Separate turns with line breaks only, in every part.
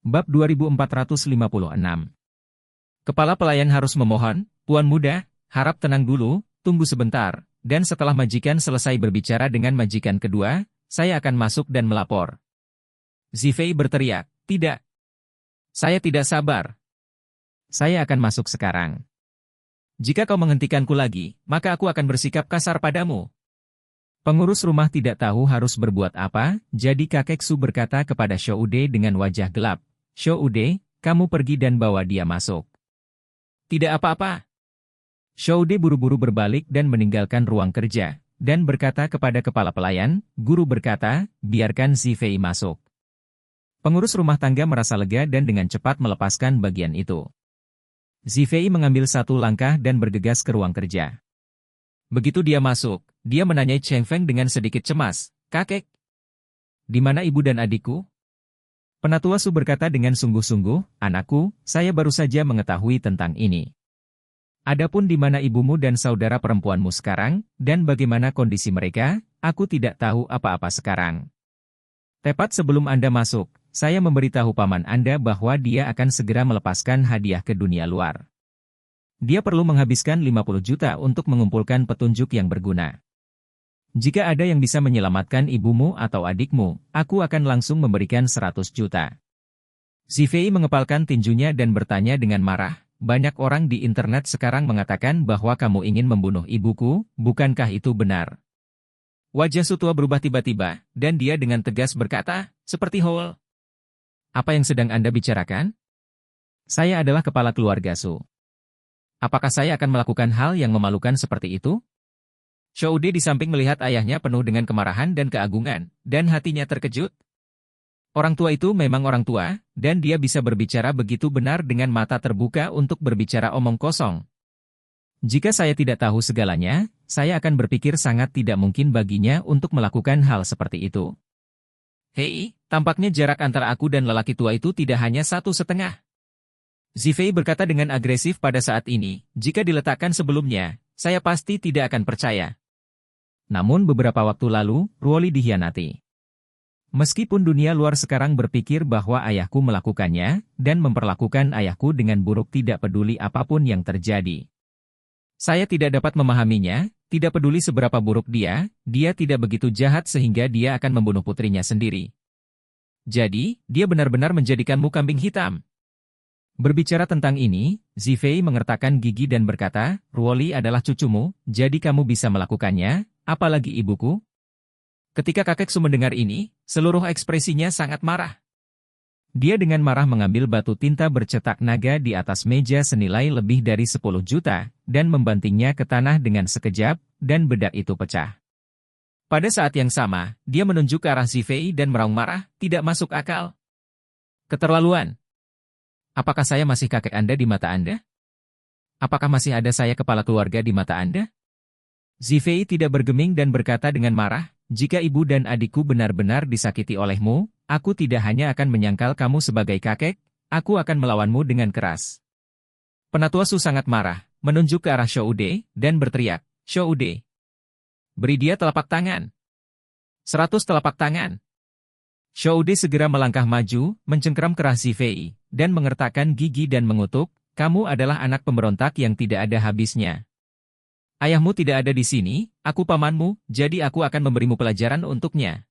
Bab 2456. Kepala pelayan harus memohon, Puan Muda, harap tenang dulu, tunggu sebentar, dan setelah majikan selesai berbicara dengan majikan kedua, saya akan masuk dan melapor. Zifei berteriak, tidak. Saya tidak sabar. Saya akan masuk sekarang. Jika kau menghentikanku lagi, maka aku akan bersikap kasar padamu. Pengurus rumah tidak tahu harus berbuat apa, jadi kakek Su berkata kepada Shoude dengan wajah gelap, Shoude, kamu pergi dan bawa dia masuk. Tidak apa-apa. Shoude buru-buru berbalik dan meninggalkan ruang kerja, dan berkata kepada kepala pelayan, guru berkata, biarkan Zifei masuk. Pengurus rumah tangga merasa lega dan dengan cepat melepaskan bagian itu. Zifei mengambil satu langkah dan bergegas ke ruang kerja. Begitu dia masuk, dia menanyai Cheng Feng dengan sedikit cemas, kakek, di mana ibu dan adikku? Penatua Su berkata dengan sungguh-sungguh, anakku, saya baru saja mengetahui tentang ini. Adapun di mana ibumu dan saudara perempuanmu sekarang, dan bagaimana kondisi mereka, aku tidak tahu apa-apa sekarang. Tepat sebelum Anda masuk, saya memberitahu paman Anda bahwa dia akan segera melepaskan hadiah ke dunia luar. Dia perlu menghabiskan 50 juta untuk mengumpulkan petunjuk yang berguna. Jika ada yang bisa menyelamatkan ibumu atau adikmu, aku akan langsung memberikan 100 juta. Zifei mengepalkan tinjunya dan bertanya dengan marah, banyak orang di internet sekarang mengatakan bahwa kamu ingin membunuh ibuku, bukankah itu benar? Wajah Sutua berubah tiba-tiba, dan dia dengan tegas berkata, seperti Hole. Apa yang sedang Anda bicarakan? Saya adalah kepala keluarga Su. Apakah saya akan melakukan hal yang memalukan seperti itu? Shoude di samping melihat ayahnya penuh dengan kemarahan dan keagungan, dan hatinya terkejut. Orang tua itu memang orang tua, dan dia bisa berbicara begitu benar dengan mata terbuka untuk berbicara omong kosong. Jika saya tidak tahu segalanya, saya akan berpikir sangat tidak mungkin baginya untuk melakukan hal seperti itu. Hei, tampaknya jarak antara aku dan lelaki tua itu tidak hanya 1,5. Zifei berkata dengan agresif pada saat ini, jika diletakkan sebelumnya, saya pasti tidak akan percaya. Namun beberapa waktu lalu, Ruoli dikhianati. Meskipun dunia luar sekarang berpikir bahwa ayahku melakukannya, dan memperlakukan ayahku dengan buruk tidak peduli apapun yang terjadi. Saya tidak dapat memahaminya, tidak peduli seberapa buruk dia tidak begitu jahat sehingga dia akan membunuh putrinya sendiri. Jadi, dia benar-benar menjadikanmu kambing hitam. Berbicara tentang ini, Zifei mengertakkan gigi dan berkata, Ruoli adalah cucumu, jadi kamu bisa melakukannya, apalagi ibuku? Ketika kakek Su mendengar ini, seluruh ekspresinya sangat marah. Dia dengan marah mengambil batu tinta bercetak naga di atas meja senilai lebih dari 10 juta, dan membantingnya ke tanah dengan sekejap, dan bedak itu pecah. Pada saat yang sama, dia menunjuk ke arah Zifei dan meraung marah, tidak masuk akal. Keterlaluan. Apakah saya masih kakek Anda di mata Anda? Apakah masih ada saya kepala keluarga di mata Anda? Zifei tidak bergeming dan berkata dengan marah, jika ibu dan adikku benar-benar disakiti olehmu, aku tidak hanya akan menyangkal kamu sebagai kakek, aku akan melawanmu dengan keras. Penatua Su sangat marah, menunjuk ke arah Shoude, dan berteriak, Shoude, beri dia telapak tangan. 100 telapak tangan. Shoude segera melangkah maju, mencengkeram ke arah Zifei, dan mengertakkan gigi dan mengutuk, kamu adalah anak pemberontak yang tidak ada habisnya. Ayahmu tidak ada di sini, aku pamanmu, jadi aku akan memberimu pelajaran untuknya.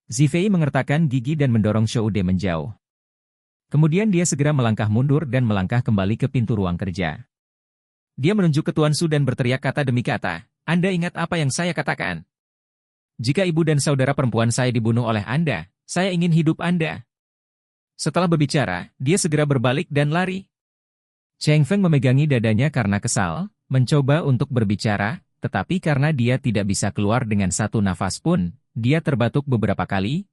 Zifei mengertakkan gigi dan mendorong Shoude menjauh. Kemudian dia segera melangkah mundur dan melangkah kembali ke pintu ruang kerja. Dia menunjuk ke Tuan Su dan berteriak kata demi kata, Anda ingat apa yang saya katakan? Jika ibu dan saudara perempuan saya dibunuh oleh Anda, saya ingin hidup Anda. Setelah berbicara, dia segera berbalik dan lari. Cheng Feng memegangi dadanya karena kesal, mencoba untuk berbicara, tetapi karena dia tidak bisa keluar dengan satu nafas pun, dia terbatuk beberapa kali,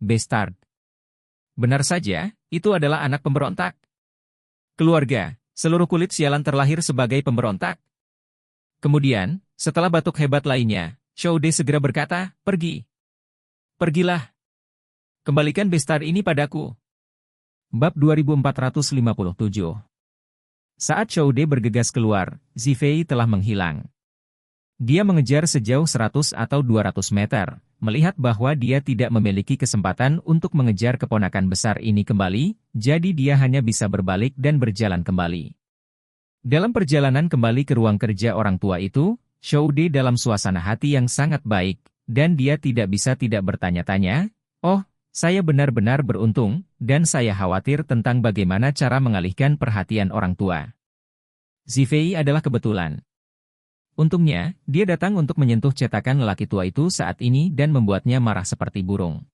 bastard. Benar saja, itu adalah anak pemberontak. Keluarga, seluruh kulit sialan terlahir sebagai pemberontak. Kemudian, setelah batuk hebat lainnya, Shoude segera berkata, pergi. Pergilah. Kembalikan bastard ini padaku. Bab 2457. Saat Shoude bergegas keluar, Zifei telah menghilang. Dia mengejar sejauh 100 atau 200 meter, melihat bahwa dia tidak memiliki kesempatan untuk mengejar keponakan besar ini kembali, jadi dia hanya bisa berbalik dan berjalan kembali. Dalam perjalanan kembali ke ruang kerja orang tua itu, Shoude dalam suasana hati yang sangat baik, dan dia tidak bisa tidak bertanya-tanya, "Oh, saya benar-benar beruntung, dan saya khawatir tentang bagaimana cara mengalihkan perhatian orang tua." Zifei adalah kebetulan. Untungnya, dia datang untuk menyentuh cetakan lelaki tua itu saat ini dan membuatnya marah seperti burung.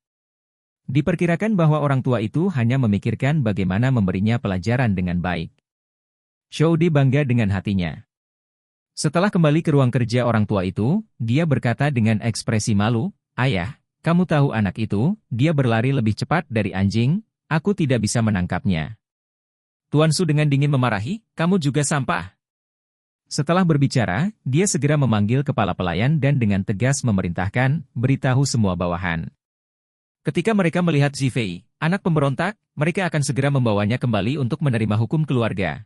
Diperkirakan bahwa orang tua itu hanya memikirkan bagaimana memberinya pelajaran dengan baik. Shoude bangga dengan hatinya. Setelah kembali ke ruang kerja orang tua itu, dia berkata dengan ekspresi malu, "Ayah, kamu tahu anak itu, dia berlari lebih cepat dari anjing, aku tidak bisa menangkapnya." Tuan Su dengan dingin memarahi, "Kamu juga sampah." Setelah berbicara, dia segera memanggil kepala pelayan dan dengan tegas memerintahkan, "Beritahu semua bawahan." Ketika mereka melihat Zifei, anak pemberontak, mereka akan segera membawanya kembali untuk menerima hukum keluarga.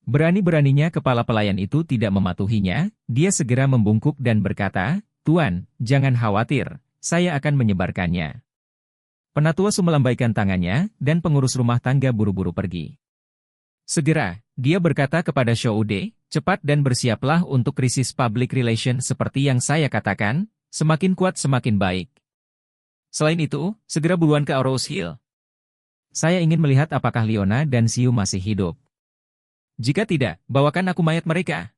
Berani-beraninya kepala pelayan itu tidak mematuhinya, dia segera membungkuk dan berkata, "Tuan, jangan khawatir, saya akan menyebarkannya." Penatua Su melambaikan tangannya, dan pengurus rumah tangga buru-buru pergi. Segera, dia berkata kepada Shoude, "Cepat dan bersiaplah untuk krisis public relation seperti yang saya katakan, semakin kuat semakin baik. Selain itu, segera buruan ke Rose Hill. Saya ingin melihat apakah Leona dan Siu masih hidup. Jika tidak, bawakan aku mayat mereka."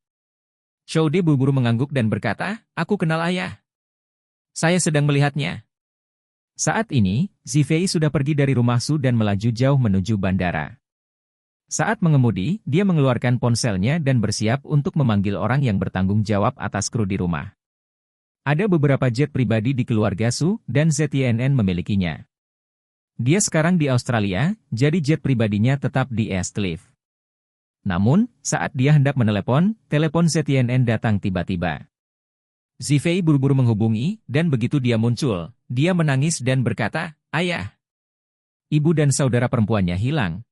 Shoude buru-buru mengangguk dan berkata, "Aku kenal ayah. Saya sedang melihatnya." Saat ini, Zifei sudah pergi dari rumah Su dan melaju jauh menuju bandara. Saat mengemudi, dia mengeluarkan ponselnya dan bersiap untuk memanggil orang yang bertanggung jawab atas kru di rumah. Ada beberapa jet pribadi di keluarga Su, dan ZTNN memilikinya. Dia sekarang di Australia, jadi jet pribadinya tetap di Eastcliff. Namun, saat dia hendak menelepon, telepon ZTNN datang tiba-tiba. Zifei buru-buru menghubungi, dan begitu dia muncul, dia menangis dan berkata, "Ayah, ibu dan saudara perempuannya hilang."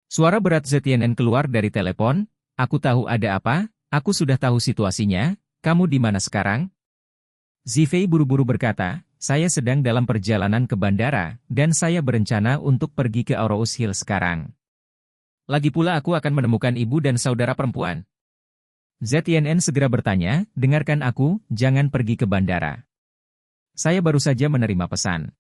Suara berat ZTNN keluar dari telepon, "Aku tahu ada apa, aku sudah tahu situasinya, kamu di mana sekarang?" Zifei buru-buru berkata, "Saya sedang dalam perjalanan ke bandara, dan saya berencana untuk pergi ke Rose Hill sekarang. Lagi pula aku akan menemukan ibu dan saudara perempuan." ZTNN segera bertanya, "Dengarkan aku, jangan pergi ke bandara. Saya baru saja menerima pesan.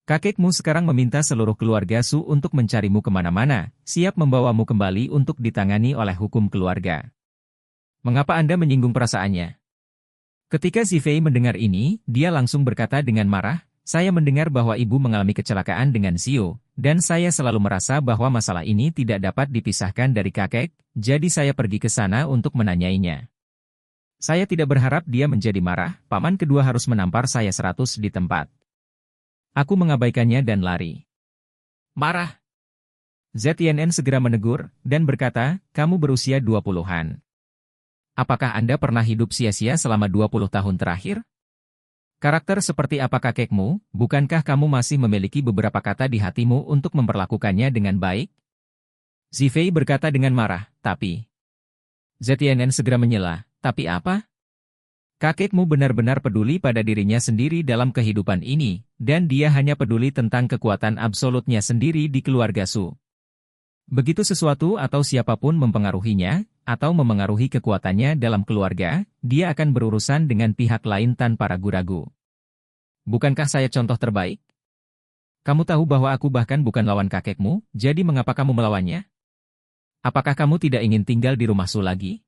Kakekmu sekarang meminta seluruh keluarga Su untuk mencarimu kemana-mana, siap membawamu kembali untuk ditangani oleh hukum keluarga." "Mengapa Anda menyinggung perasaannya?" Ketika Zifei mendengar ini, dia langsung berkata dengan marah, "Saya mendengar bahwa ibu mengalami kecelakaan dengan Siu, dan saya selalu merasa bahwa masalah ini tidak dapat dipisahkan dari kakek, jadi saya pergi ke sana untuk menanyainya. Saya tidak berharap dia menjadi marah, paman kedua harus menampar saya 100 di tempat. Aku mengabaikannya dan lari." "Marah?" ZTNN segera menegur, dan berkata, "Kamu berusia 20-an. Apakah Anda pernah hidup sia-sia selama 20 tahun terakhir? Karakter seperti apa kakekmu, bukankah kamu masih memiliki beberapa kata di hatimu untuk memperlakukannya dengan baik?" Zifei berkata dengan marah, "Tapi..." ZTNN segera menyela, "Tapi apa? Kakekmu benar-benar peduli pada dirinya sendiri dalam kehidupan ini, dan dia hanya peduli tentang kekuatan absolutnya sendiri di keluarga Su. Begitu sesuatu atau siapapun mempengaruhinya, atau memengaruhi kekuatannya dalam keluarga, dia akan berurusan dengan pihak lain tanpa ragu-ragu. Bukankah saya contoh terbaik? Kamu tahu bahwa aku bahkan bukan lawan kakekmu, jadi mengapa kamu melawannya? Apakah kamu tidak ingin tinggal di rumah Su lagi?"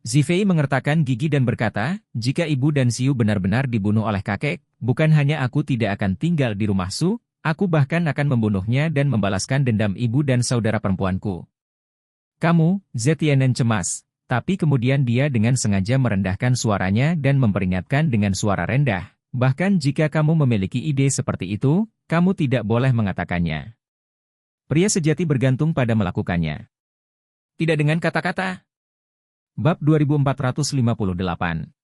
Zifei mengertakkan gigi dan berkata, "Jika ibu dan Siu benar-benar dibunuh oleh kakek, bukan hanya aku tidak akan tinggal di rumah Su, aku bahkan akan membunuhnya dan membalaskan dendam ibu dan saudara perempuanku." "Kamu," ZTNN cemas, tapi kemudian dia dengan sengaja merendahkan suaranya dan memperingatkan dengan suara rendah, "Bahkan jika kamu memiliki ide seperti itu, kamu tidak boleh mengatakannya. Pria sejati bergantung pada melakukannya, tidak dengan kata-kata." Bab 2458.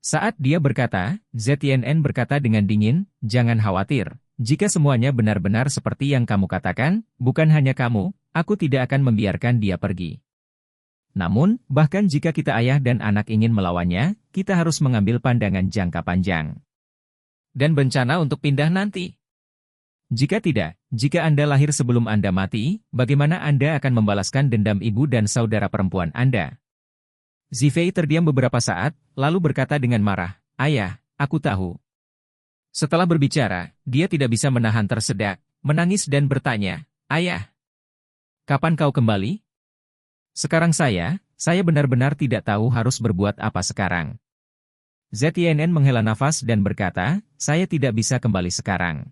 Saat dia berkata, ZTNN berkata dengan dingin, "Jangan khawatir, jika semuanya benar-benar seperti yang kamu katakan, bukan hanya kamu, aku tidak akan membiarkan dia pergi. Namun, bahkan jika kita ayah dan anak ingin melawannya, kita harus mengambil pandangan jangka panjang. Dan bencana untuk pindah nanti. Jika tidak, jika Anda lahir sebelum Anda mati, bagaimana Anda akan membalaskan dendam ibu dan saudara perempuan Anda? Zifei terdiam beberapa saat, lalu berkata dengan marah, "Ayah, aku tahu." Setelah berbicara, dia tidak bisa menahan tersedak, menangis dan bertanya, "Ayah, kapan kau kembali?" Sekarang saya benar-benar tidak tahu harus berbuat apa sekarang. ZYNN menghela nafas dan berkata, "Saya tidak bisa kembali sekarang.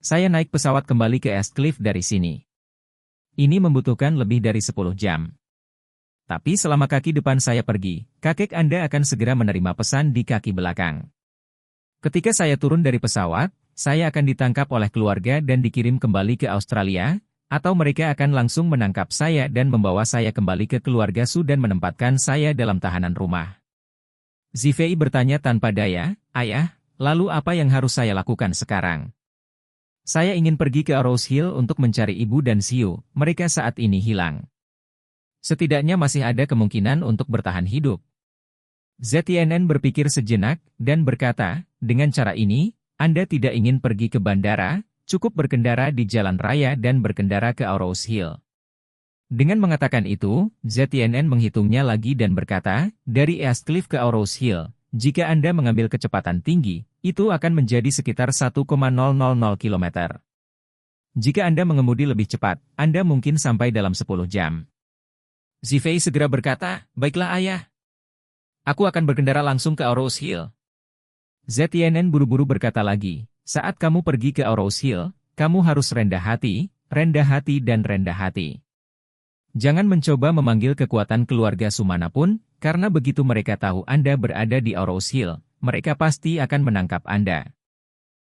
Saya naik pesawat kembali ke East Cliff dari sini. Ini membutuhkan lebih dari 10 jam. Tapi selama kaki depan saya pergi, kakek Anda akan segera menerima pesan di kaki belakang. Ketika saya turun dari pesawat, saya akan ditangkap oleh keluarga dan dikirim kembali ke Australia, atau mereka akan langsung menangkap saya dan membawa saya kembali ke keluarga Su dan menempatkan saya dalam tahanan rumah." Zifei bertanya tanpa daya, "Ayah, lalu apa yang harus saya lakukan sekarang?" "Saya ingin pergi ke Rose Hill untuk mencari ibu dan Siu, mereka saat ini hilang. Setidaknya masih ada kemungkinan untuk bertahan hidup." ZYNN berpikir sejenak, dan berkata, "Dengan cara ini, Anda tidak ingin pergi ke bandara, cukup berkendara di jalan raya dan berkendara ke Rose Hill." Dengan mengatakan itu, ZYNN menghitungnya lagi dan berkata, "Dari East Cliff ke Rose Hill, jika Anda mengambil kecepatan tinggi, itu akan menjadi sekitar 1,000 km. Jika Anda mengemudi lebih cepat, Anda mungkin sampai dalam 10 jam. Zifei segera berkata, "Baiklah ayah. Aku akan berkendara langsung ke Rose Hill." ZYNN buru-buru berkata lagi, "Saat kamu pergi ke Rose Hill, kamu harus rendah hati dan rendah hati. Jangan mencoba memanggil kekuatan keluarga Sumana pun, karena begitu mereka tahu Anda berada di Rose Hill, mereka pasti akan menangkap Anda."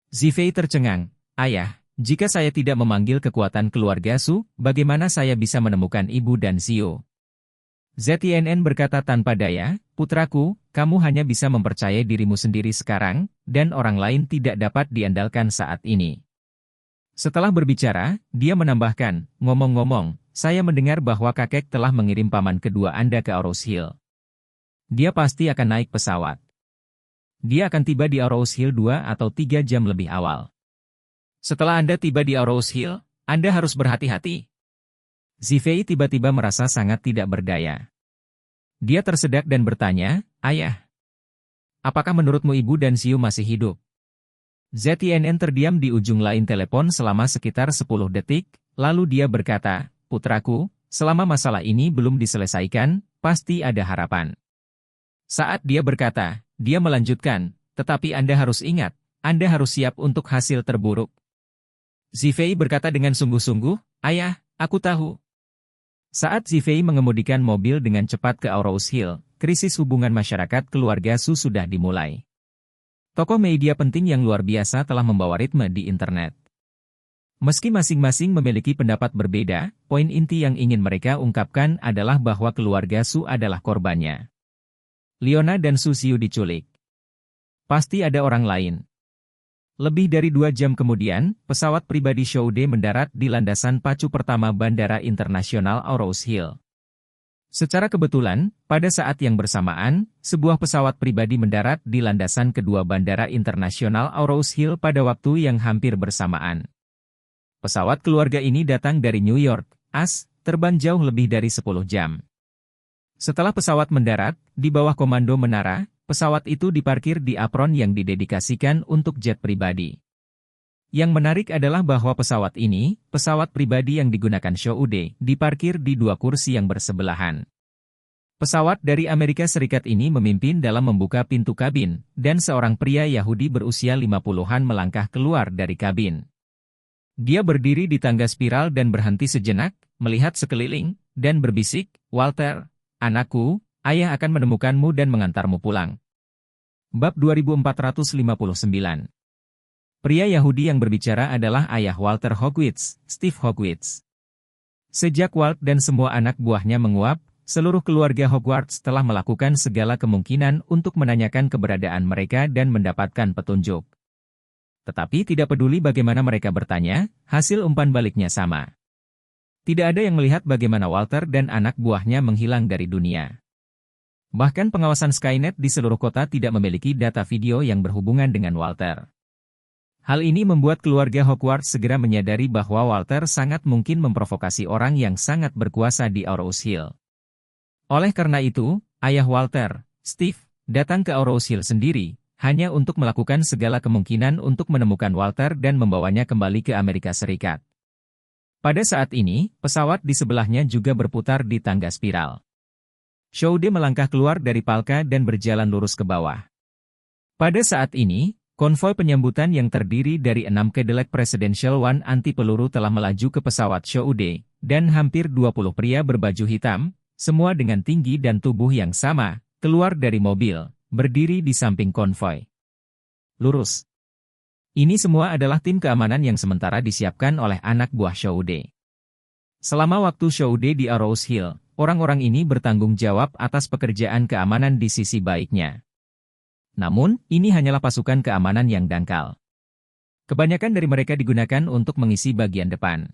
Zifei tercengang, "Ayah, jika saya tidak memanggil kekuatan keluarga Su, bagaimana saya bisa menemukan ibu dan Siu?" ZYNN berkata tanpa daya, "Putraku, kamu hanya bisa mempercayai dirimu sendiri sekarang, dan orang lain tidak dapat diandalkan saat ini." Setelah berbicara, dia menambahkan, "Ngomong-ngomong, saya mendengar bahwa kakek telah mengirim paman kedua Anda ke Rose Hill. Dia pasti akan naik pesawat. Dia akan tiba di Rose Hill 2 atau 3 jam lebih awal. Setelah Anda tiba di Rose Hill, Anda harus berhati-hati." Zifei tiba-tiba merasa sangat tidak berdaya. Dia tersedak dan bertanya, "Ayah, apakah menurutmu ibu dan Siu masih hidup?" ZYNN terdiam di ujung lain telepon selama sekitar 10 detik, lalu dia berkata, "Putraku, selama masalah ini belum diselesaikan, pasti ada harapan." Saat dia berkata, dia melanjutkan, "Tetapi Anda harus ingat, Anda harus siap untuk hasil terburuk." Zifei berkata dengan sungguh-sungguh, "Ayah, aku tahu." Saat Zifei mengemudikan mobil dengan cepat ke Rose Hill, krisis hubungan masyarakat keluarga Su sudah dimulai. Tokoh media penting yang luar biasa telah membawa ritme di internet. Meski masing-masing memiliki pendapat berbeda, poin inti yang ingin mereka ungkapkan adalah bahwa keluarga Su adalah korbannya. Leona dan Su Siu diculik. Pasti ada orang lain. Lebih dari 2 jam kemudian, pesawat pribadi Shoude mendarat di landasan pacu pertama Bandara Internasional Rose Hill. Secara kebetulan, pada saat yang bersamaan, sebuah pesawat pribadi mendarat di landasan kedua Bandara Internasional Rose Hill pada waktu yang hampir bersamaan. Pesawat keluarga ini datang dari New York, terbang jauh lebih dari 10 jam. Setelah pesawat mendarat, di bawah komando menara, pesawat itu diparkir di apron yang didedikasikan untuk jet pribadi. Yang menarik adalah bahwa pesawat ini, pesawat pribadi yang digunakan Shoude, diparkir di 2 kursi yang bersebelahan. Pesawat dari Amerika Serikat ini memimpin dalam membuka pintu kabin, dan seorang pria Yahudi berusia 50-an melangkah keluar dari kabin. Dia berdiri di tangga spiral dan berhenti sejenak, melihat sekeliling, dan berbisik, "Walter, anakku, ayah akan menemukanmu dan mengantarmu pulang." Bab 2459. Pria Yahudi yang berbicara adalah ayah Walter Hogwitz, Steve Hogwitz. Sejak Walt dan semua anak buahnya menguap, seluruh keluarga Hogwarts telah melakukan segala kemungkinan untuk menanyakan keberadaan mereka dan mendapatkan petunjuk. Tetapi tidak peduli bagaimana mereka bertanya, hasil umpan baliknya sama. Tidak ada yang melihat bagaimana Walter dan anak buahnya menghilang dari dunia. Bahkan pengawasan Skynet di seluruh kota tidak memiliki data video yang berhubungan dengan Walter. Hal ini membuat keluarga Hogwarts segera menyadari bahwa Walter sangat mungkin memprovokasi orang yang sangat berkuasa di Aurous Hill. Oleh karena itu, ayah Walter, Steve, datang ke Aurous Hill sendiri, hanya untuk melakukan segala kemungkinan untuk menemukan Walter dan membawanya kembali ke Amerika Serikat. Pada saat ini, pesawat di sebelahnya juga berputar di tangga spiral. Shoude melangkah keluar dari palka dan berjalan lurus ke bawah. Pada saat ini, konvoi penyambutan yang terdiri dari 6 Cadillac Presidential One anti-peluru telah melaju ke pesawat Shoude, dan hampir 20 pria berbaju hitam, semua dengan tinggi dan tubuh yang sama, keluar dari mobil, berdiri di samping konvoi. Lurus. Ini semua adalah tim keamanan yang sementara disiapkan oleh anak buah Shoude. Selama waktu Shoude di Aurous Hill, orang-orang ini bertanggung jawab atas pekerjaan keamanan di sisi baiknya. Namun, ini hanyalah pasukan keamanan yang dangkal. Kebanyakan dari mereka digunakan untuk mengisi bagian depan.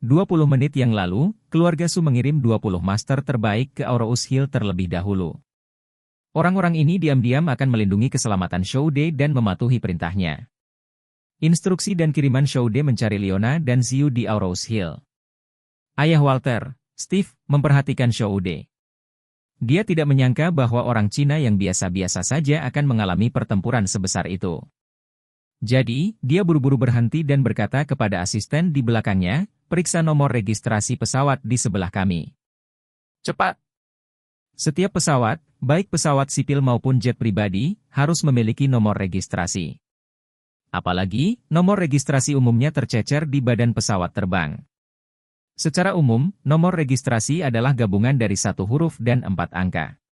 20 menit yang lalu, keluarga Su mengirim 20 master terbaik ke Aurous Hill terlebih dahulu. Orang-orang ini diam-diam akan melindungi keselamatan Shoude dan mematuhi perintahnya. Instruksi dan kiriman Shoude mencari Leona dan Xiu di Aurous Hill. Ayah Walter, Steve, memperhatikan Shoude. Dia tidak menyangka bahwa orang Cina yang biasa-biasa saja akan mengalami pertempuran sebesar itu. Jadi, dia buru-buru berhenti dan berkata kepada asisten di belakangnya, "Periksa nomor registrasi pesawat di sebelah kami. Cepat!" Setiap pesawat, baik pesawat sipil maupun jet pribadi, harus memiliki nomor registrasi. Apalagi, nomor registrasi umumnya tercecer di badan pesawat terbang. Secara umum, nomor registrasi adalah gabungan dari 1 huruf dan 4 angka.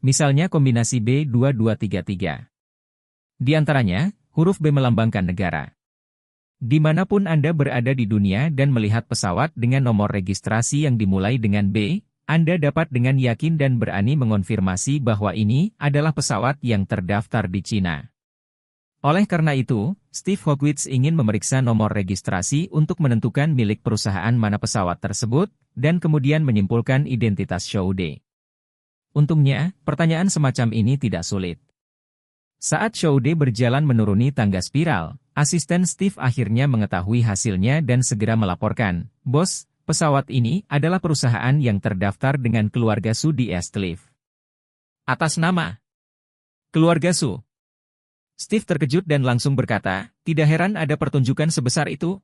Misalnya kombinasi B2233. Di antaranya, huruf B melambangkan negara. Dimanapun Anda berada di dunia dan melihat pesawat dengan nomor registrasi yang dimulai dengan B, Anda dapat dengan yakin dan berani mengonfirmasi bahwa ini adalah pesawat yang terdaftar di Cina. Oleh karena itu, Steve Hogwarts ingin memeriksa nomor registrasi untuk menentukan milik perusahaan mana pesawat tersebut, dan kemudian menyimpulkan identitas Shoude. Untungnya, pertanyaan semacam ini tidak sulit. Saat Shoude berjalan menuruni tangga spiral, asisten Steve akhirnya mengetahui hasilnya dan segera melaporkan, "Bos, pesawat ini adalah perusahaan yang terdaftar dengan keluarga Su di Eastcliff. Atas nama keluarga Su." Steve terkejut dan langsung berkata, "Tidak heran ada pertunjukan sebesar itu."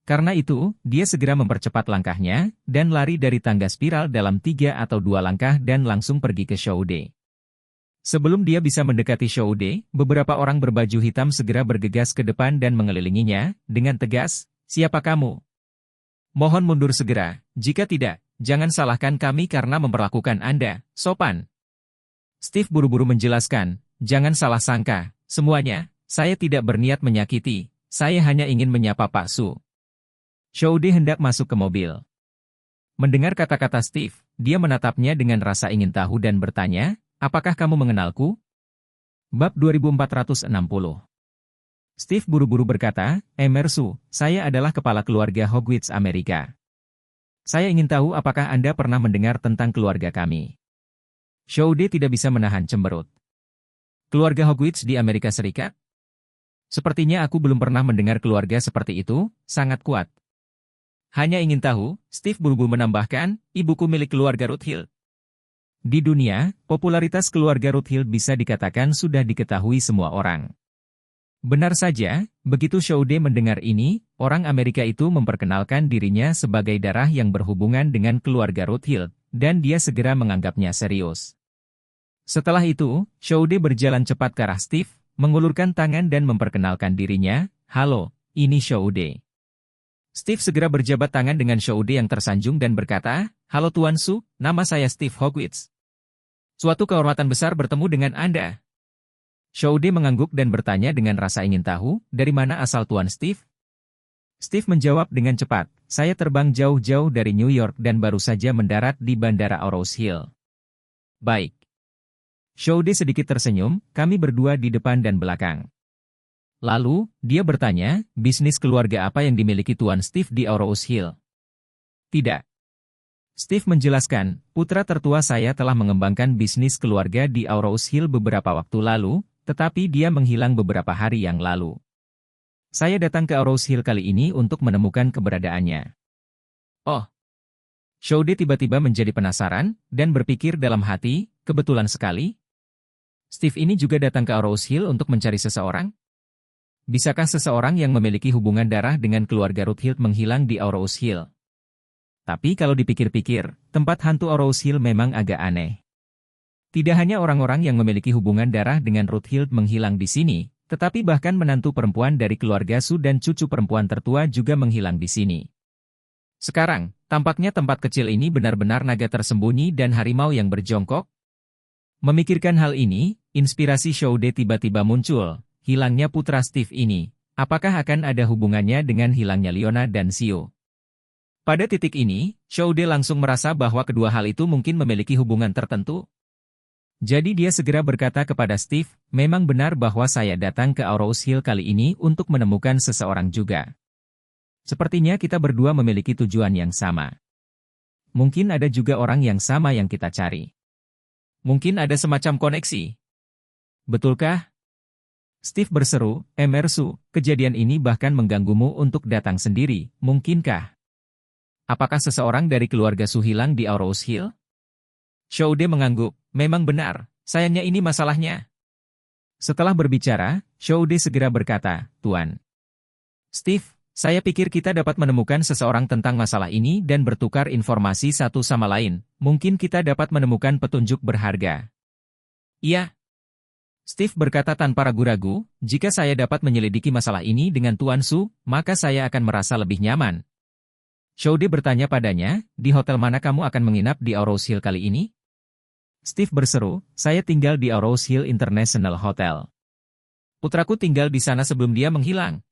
Karena itu, dia segera mempercepat langkahnya, dan lari dari tangga spiral dalam 3 atau 2 langkah dan langsung pergi ke Shoude. Sebelum dia bisa mendekati Shoude, beberapa orang berbaju hitam segera bergegas ke depan dan mengelilinginya, dengan tegas, "Siapa kamu? Mohon mundur segera, jika tidak, jangan salahkan kami karena memperlakukan Anda sopan." Steve buru-buru menjelaskan, "Jangan salah sangka. Semuanya, saya tidak berniat menyakiti, saya hanya ingin menyapa Pak Su." Shoude hendak masuk ke mobil. Mendengar kata-kata Steve, dia menatapnya dengan rasa ingin tahu dan bertanya, "Apakah kamu mengenalku?" Bab 2460. Steve buru-buru berkata, "Emer Su, saya adalah kepala keluarga Hogwarts Amerika. Saya ingin tahu apakah Anda pernah mendengar tentang keluarga kami." Shoude tidak bisa menahan cemberut. "Keluarga Hogwarts di Amerika Serikat? Sepertinya aku belum pernah mendengar keluarga seperti itu, sangat kuat." "Hanya ingin tahu," Steve buru-buru menambahkan, "ibuku milik keluarga Rothschild." Di dunia, popularitas keluarga Rothschild bisa dikatakan sudah diketahui semua orang. Benar saja, begitu Shoude mendengar ini, orang Amerika itu memperkenalkan dirinya sebagai darah yang berhubungan dengan keluarga Rothschild, dan dia segera menganggapnya serius. Setelah itu, Shoude berjalan cepat ke arah Steve, mengulurkan tangan dan memperkenalkan dirinya, "Halo, ini Shoude." Steve segera berjabat tangan dengan Shoude yang tersanjung dan berkata, "Halo Tuan Su, nama saya Steve Hogwarts. Suatu kehormatan besar bertemu dengan Anda." Shoude mengangguk dan bertanya dengan rasa ingin tahu, "Dari mana asal Tuan Steve?" Steve menjawab dengan cepat, "Saya terbang jauh-jauh dari New York dan baru saja mendarat di Bandara Aurous Hill." "Baik." Shoude sedikit tersenyum, "Kami berdua di depan dan belakang." Lalu, dia bertanya, "Bisnis keluarga apa yang dimiliki Tuan Steve di Aurous Hill?" Tidak. Steve menjelaskan, putra tertua saya telah mengembangkan bisnis keluarga di Aurous Hill beberapa waktu lalu, tetapi dia menghilang beberapa hari yang lalu. Saya datang ke Aurous Hill kali ini untuk menemukan keberadaannya. Oh. Shoude tiba-tiba menjadi penasaran, dan berpikir dalam hati, kebetulan sekali. Steve ini juga datang ke Aurous Hill untuk mencari seseorang? Bisakah seseorang yang memiliki hubungan darah dengan keluarga Rothschild menghilang di Aurous Hill? Tapi kalau dipikir-pikir, tempat hantu Aurous Hill memang agak aneh. Tidak hanya orang-orang yang memiliki hubungan darah dengan Rothschild menghilang di sini, tetapi bahkan menantu perempuan dari keluarga Su dan cucu perempuan tertua juga menghilang di sini. Sekarang, tampaknya tempat kecil ini benar-benar naga tersembunyi dan harimau yang berjongkok. Memikirkan hal ini, inspirasi Shoude tiba-tiba muncul. Hilangnya putra Steve ini, apakah akan ada hubungannya dengan hilangnya Leona dan Sio? Pada titik ini, Shoude langsung merasa bahwa kedua hal itu mungkin memiliki hubungan tertentu. Jadi dia segera berkata kepada Steve, memang benar bahwa saya datang ke Aurous Hill kali ini untuk menemukan seseorang juga. Sepertinya kita berdua memiliki tujuan yang sama. Mungkin ada juga orang yang sama yang kita cari. Mungkin ada semacam koneksi. Betulkah? Steve berseru, Emersu, kejadian ini bahkan mengganggumu untuk datang sendiri, mungkinkah? Apakah seseorang dari keluarga Su hilang di Aurous Hill? Shoude mengangguk, memang benar, sayangnya ini masalahnya. Setelah berbicara, Shoude segera berkata, Tuan. Steve, saya pikir kita dapat menemukan seseorang tentang masalah ini dan bertukar informasi satu sama lain, mungkin kita dapat menemukan petunjuk berharga. Iya. Steve berkata tanpa ragu-ragu, jika saya dapat menyelidiki masalah ini dengan Tuan Su, maka saya akan merasa lebih nyaman. Shoude bertanya padanya, di hotel mana kamu akan menginap di Aurous Hill kali ini? Steve berseru, saya tinggal di Aurous Hill International Hotel. Putraku tinggal di sana sebelum dia menghilang.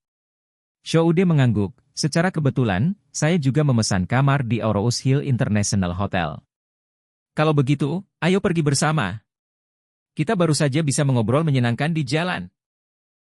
Shoude mengangguk, secara kebetulan, saya juga memesan kamar di Aurous Hill International Hotel. Kalau begitu, ayo pergi bersama. Kita baru saja bisa mengobrol menyenangkan di jalan.